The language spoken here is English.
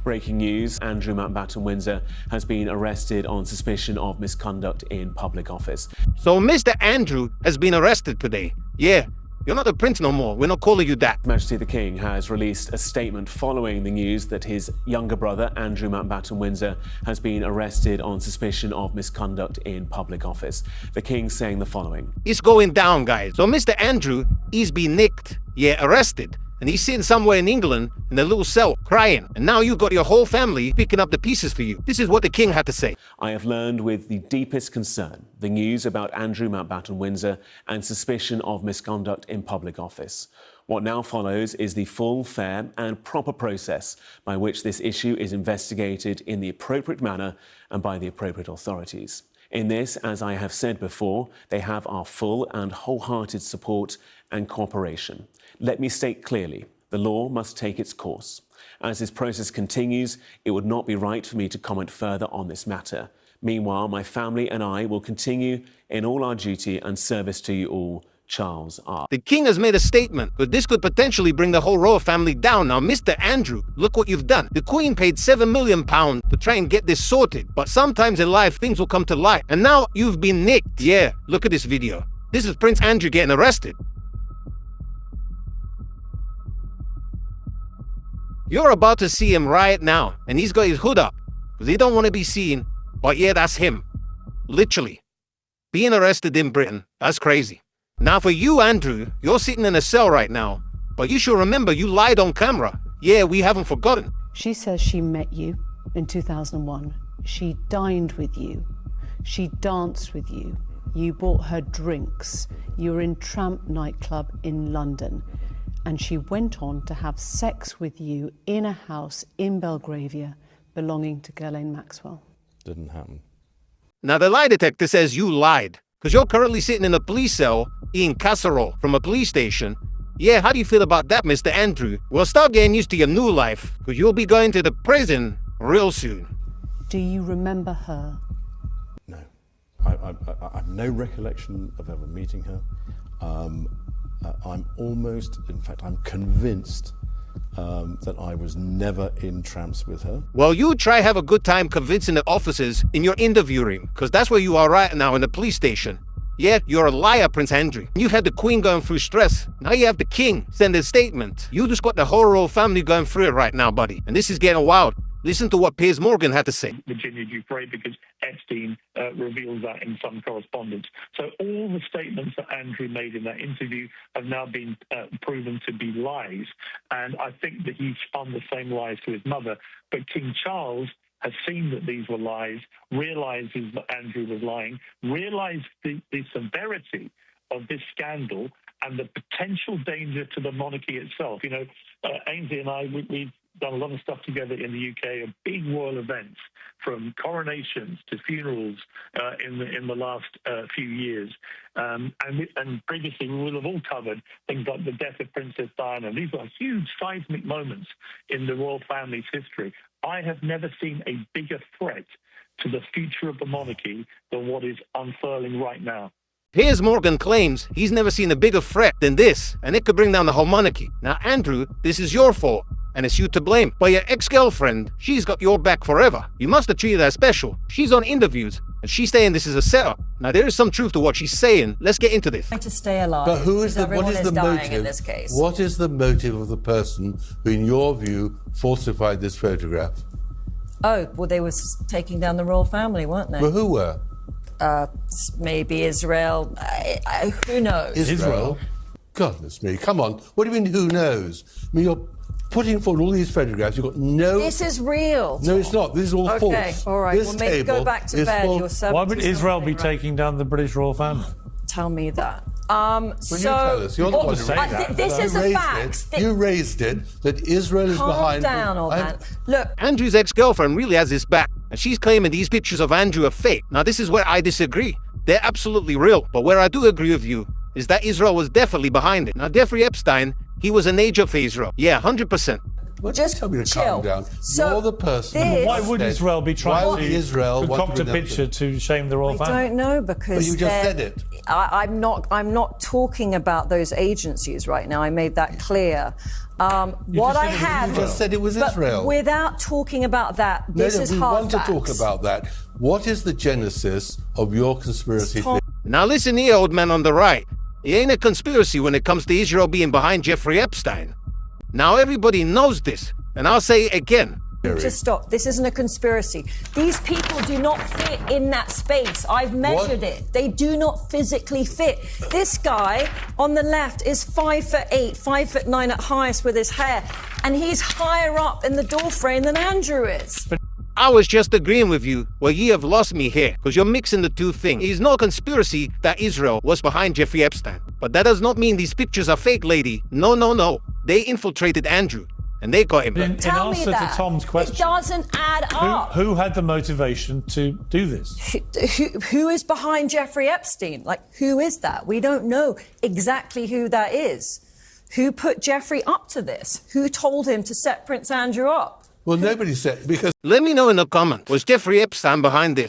Breaking news, Andrew Mountbatten Windsor has been arrested on suspicion of misconduct in public office. So Mr. Andrew has been arrested today. Yeah, you're not a prince no more. We're not calling you that. His Majesty the King has released a statement following the news that his younger brother, Andrew Mountbatten Windsor, has been arrested on suspicion of misconduct in public office. The King saying the following. It's going down, guys. So Mr. Andrew, he's been nicked. Yeah, arrested. And he's sitting somewhere in England in a little cell, crying. And now you've got your whole family picking up the pieces for you. This is what the King had to say. I have learned with the deepest concern the news about Andrew Mountbatten Windsor and suspicion of misconduct in public office. What now follows is the full, fair and proper process by which this issue is investigated in the appropriate manner and by the appropriate authorities. In this, as I have said before, they have our full and wholehearted support and cooperation. Let me state clearly, the law must take its course. As this process continues, it would not be right for me to comment further on this matter. Meanwhile, my family and I will continue in all our duty and service to you all. Charles R. The King has made a statement, but this could potentially bring the whole royal family down. Now, Mr. Andrew, look what you've done. The Queen paid £7 million to try and get this sorted, but sometimes in life, things will come to light. And now you've been nicked. Yeah, look at this video. This is Prince Andrew getting arrested. You're about to see him right now, and he's got his hood up, because he don't want to be seen, but yeah, that's him. Literally. Being arrested in Britain, that's crazy. Now for you, Andrew, you're sitting in a cell right now, but you should remember you lied on camera. Yeah, we haven't forgotten. She says she met you in 2001. She dined with you. She danced with you. You bought her drinks. You were in Tramp nightclub in London. And she went on to have sex with you in a house in Belgravia belonging to Ghislaine Maxwell. Didn't happen. Now the lie detector says you lied, because you're currently sitting in a police cell eating casserole from a police station. Yeah, how do you feel about that, Mr. Andrew? Well, start getting used to your new life, because you'll be going to the prison real soon. Do you remember her? No. I have no recollection of ever meeting her. I'm almost, in fact, I'm convinced that I was never in Tramps with her. Well, you try have a good time convincing the officers in your interview room, because that's where you are right now, in the police station. Yeah, you're a liar, Prince Andrew. You've had the Queen going through stress. Now you have the King send a statement. You just got the whole royal family going through it right now, buddy. And this is getting wild. Listen to what Piers Morgan had to say. Virginia Giuffre, because Epstein reveals that in some correspondence. So all the statements that Andrew made in that interview have now been proven to be lies. And I think that he spun the same lies to his mother. But King Charles has seen that these were lies, realizes that Andrew was lying, realized the severity of this scandal and the potential danger to the monarchy itself. You know, Ainsley and I, we've done a lot of stuff together in the UK, of big royal events, from coronations to funerals in the last few years. And previously we will have all covered things like the death of Princess Diana. These are huge seismic moments in the royal family's history. I have never seen a bigger threat to the future of the monarchy than what is unfurling right now. Piers Morgan claims he's never seen a bigger threat than this, and it could bring down the whole monarchy. Now, Andrew, this is your fault, and it's you to blame. But your ex-girlfriend, she's got your back forever. You must have treated her special. She's on interviews, and she's saying this is a setup. Now, there is some truth to what she's saying. Let's get into this. To stay alive. But who is what is the motive in this case? What is the motive of the person who, in your view, falsified this photograph? Oh, well, they were taking down the royal family, weren't they? Well, who were? Maybe Israel. Who knows? Israel? Goodness me, come on. What do you mean, who knows? I mean, you're putting forward all these photographs. You've got no... This is real. No, it's not. This is all false. Okay, all right. Well, maybe go back to bed. Why would Israel be taking down the British royal family? Tell me that. Well, you tell us. You're the one who say that. This is a fact. You raised it, that Israel is behind... Calm down, old man. Look. Andrew's ex-girlfriend really has his back, and she's claiming these pictures of Andrew are fake. Now, this is where I disagree. They're absolutely real. But where I do agree with you is that Israel was definitely behind it. Now, Jeffrey Epstein, he was an agent for Israel. Yeah, 100%. Well, just tell me to chill. calm down. So you're the person. Why would Israel be trying to concoct a picture to shame the royal family? I don't know, because but you just said it. I'm not talking about those agencies right now. I made that clear. What I have... You just said it was but Israel. Without talking about that, this is hard we want facts. to talk about that. What is the genesis of your conspiracy theory? Now listen here, old man on the right. It ain't a conspiracy when it comes to Israel being behind Jeffrey Epstein. Now everybody knows this, and I'll say it again. Just stop. This isn't a conspiracy. These people do not fit in that space. I've measured it. They do not physically fit. This guy on the left is 5'8", 5'9" at highest with his hair, and he's higher up in the doorframe than Andrew is. I was just agreeing with you. Well, ye have lost me here, because you're mixing the two things. It is no conspiracy that Israel was behind Jeffrey Epstein. But that does not mean these pictures are fake, lady. No, no, no. They infiltrated Andrew, and they got him. In answer to Tom's question, it doesn't add up. Who had the motivation to do this? Who is behind Jeffrey Epstein? Like, who is that? We don't know exactly who that is. Who put Jeffrey up to this? Who told him to set Prince Andrew up? Well, nobody said, because... Let me know in the comments, was Jeffrey Epstein behind this?